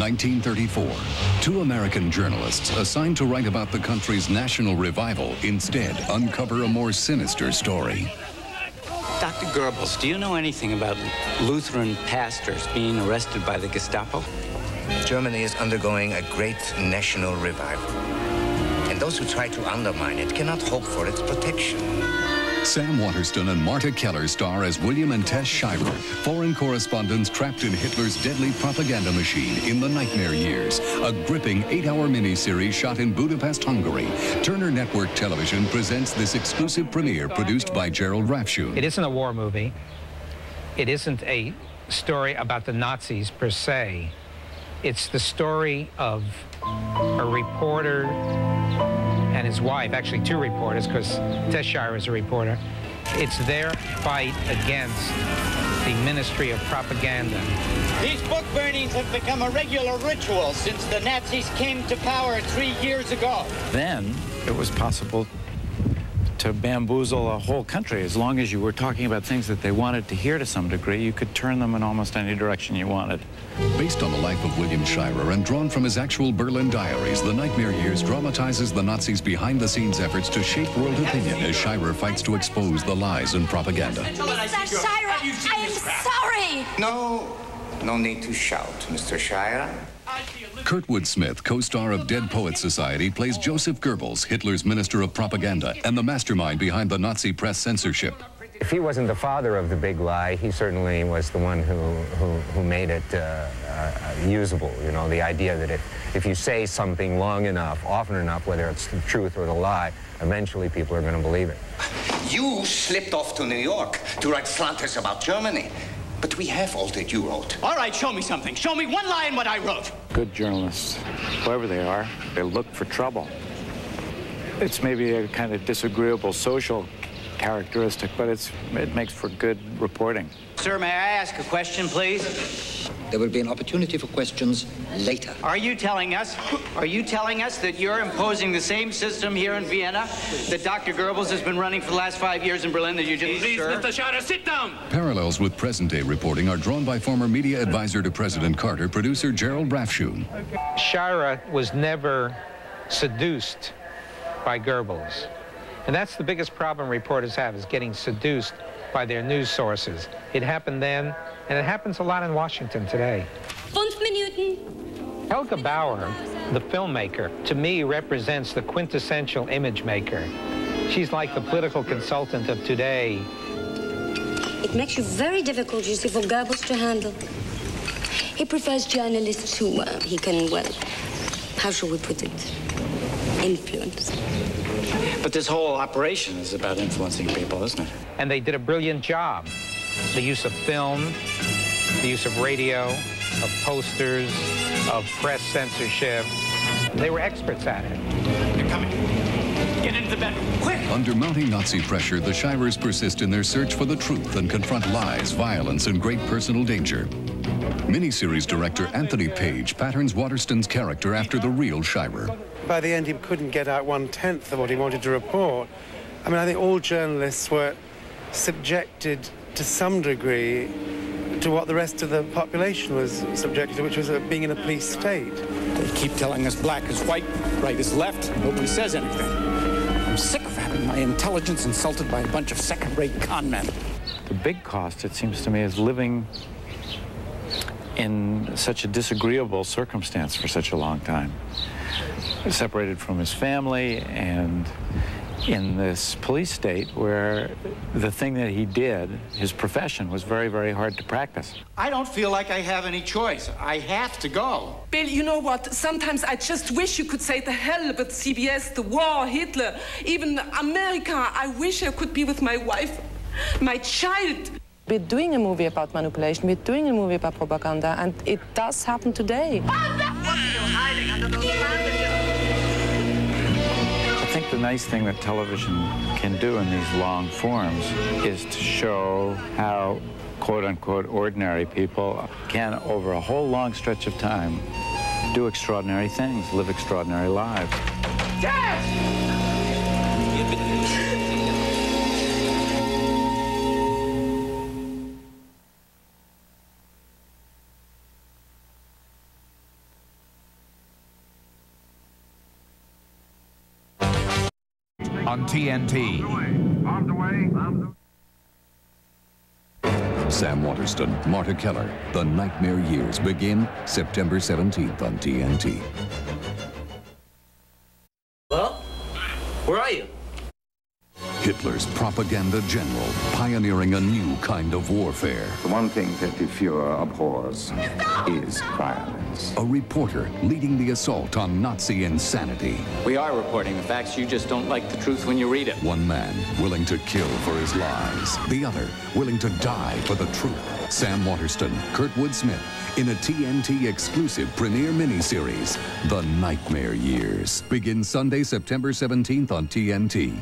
1934. Two American journalists assigned to write about the country's national revival instead uncover a more sinister story. Dr. Goebbels, do you know anything about Lutheran pastors being arrested by the Gestapo? Germany is undergoing a great national revival. And those who try to undermine it cannot hope for its protection. Sam Waterston and Marta Keller star as William and Tess Shirer, foreign correspondents trapped in Hitler's deadly propaganda machine in the nightmare years. A gripping 8-hour miniseries shot in Budapest, Hungary. Turner Network Television presents this exclusive premiere produced by Gerald Rafshoon. It isn't a war movie. It isn't a story about the Nazis per se. It's the story of a reporter and his wife, actually two reporters, because Tess Shirer is a reporter. It's their fight against the Ministry of Propaganda. These book burnings have become a regular ritual since the Nazis came to power 3 years ago. Then it was possible to bamboozle a whole country. As long as you were talking about things that they wanted to hear to some degree, you could turn them in almost any direction you wanted. Based on the life of William Shirer and drawn from his actual Berlin diaries, The Nightmare Years dramatizes the Nazis' behind-the-scenes efforts to shape world opinion as Shirer fights to expose the lies and propaganda. Mr. Shirer, I am sorry! No need to shout, Mr. Shirer. Kurtwood Smith, co-star of Dead Poets Society, plays Joseph Goebbels, Hitler's Minister of Propaganda and the mastermind behind the Nazi press censorship. If he wasn't the father of the big lie, he certainly was the one who made it usable. You know, the idea that if you say something long enough, often enough, whether it's the truth or the lie, eventually people are going to believe it. You slipped off to New York to write slanders about Germany. But we have all that you wrote. All right, show me something. Show me one lie in what I wrote. Good journalists, whoever they are, they look for trouble. It's maybe a kind of disagreeable social characteristic, but it makes for good reporting. Sir, may I ask a question, please? There will be an opportunity for questions later. Are you telling us that you're imposing the same system here in Vienna that Dr. Goebbels has been running for the last 5 years in Berlin that you just... Please, Mr. Shirer, sit down! Parallels with present-day reporting are drawn by former media advisor to President Carter, producer Gerald Rafshoon. Shirer was never seduced by Goebbels. And that's the biggest problem reporters have, is getting seduced by their news sources. It happened then, and it happens a lot in Washington today. 5 Minuten. Helga Bauer, the filmmaker, to me represents the quintessential image maker. She's like the political consultant of today. It makes you very difficult, you see, for Goebbels to handle. He prefers journalists who he can, well, how shall we put it, influence. But this whole operation is about influencing people, isn't it? And they did a brilliant job. The use of film, the use of radio, of posters, of press censorship. They were experts at it. They're coming. Get into the bedroom, quick! Under mounting Nazi pressure, the Shirers persist in their search for the truth and confront lies, violence, and great personal danger. Miniseries director Anthony Page patterns Waterston's character after the real Shirer. By the end, he couldn't get out 1/10 of what he wanted to report. I mean, I think all journalists were subjected to some degree to what the rest of the population was subjected to, which was being in a police state. They keep telling us black is white, right is left, nobody says anything. I'm sick of having my intelligence insulted by a bunch of second-rate con men. The big cost, it seems to me, is living in such a disagreeable circumstance for such a long time. Separated from his family and in this police state where the thing that he did, his profession, was very, very hard to practice. I don't feel like I have any choice. I have to go. Bill, you know what? Sometimes I just wish you could say the hell with CBS, the war, Hitler, even America. I wish I could be with my wife, my child. We're doing a movie about manipulation, we're doing a movie about propaganda, and it does happen today. I think the nice thing that television can do in these long forms is to show how quote-unquote ordinary people can, over a whole long stretch of time, do extraordinary things, live extraordinary lives. Dad! on TNT. Sam Waterston, Marta Keller. The Nightmare Years begin September 17th on TNT. Well, where are you? Hitler's propaganda general, pioneering a new kind of warfare. The one thing that the Fuhrer abhors is violence. A reporter leading the assault on Nazi insanity. We are reporting the facts. You just don't like the truth when you read it. One man willing to kill for his lies. The other willing to die for the truth. Sam Waterston, Kurtwood Smith, in a TNT exclusive premiere miniseries, The Nightmare Years. Begins Sunday, September 17th on TNT.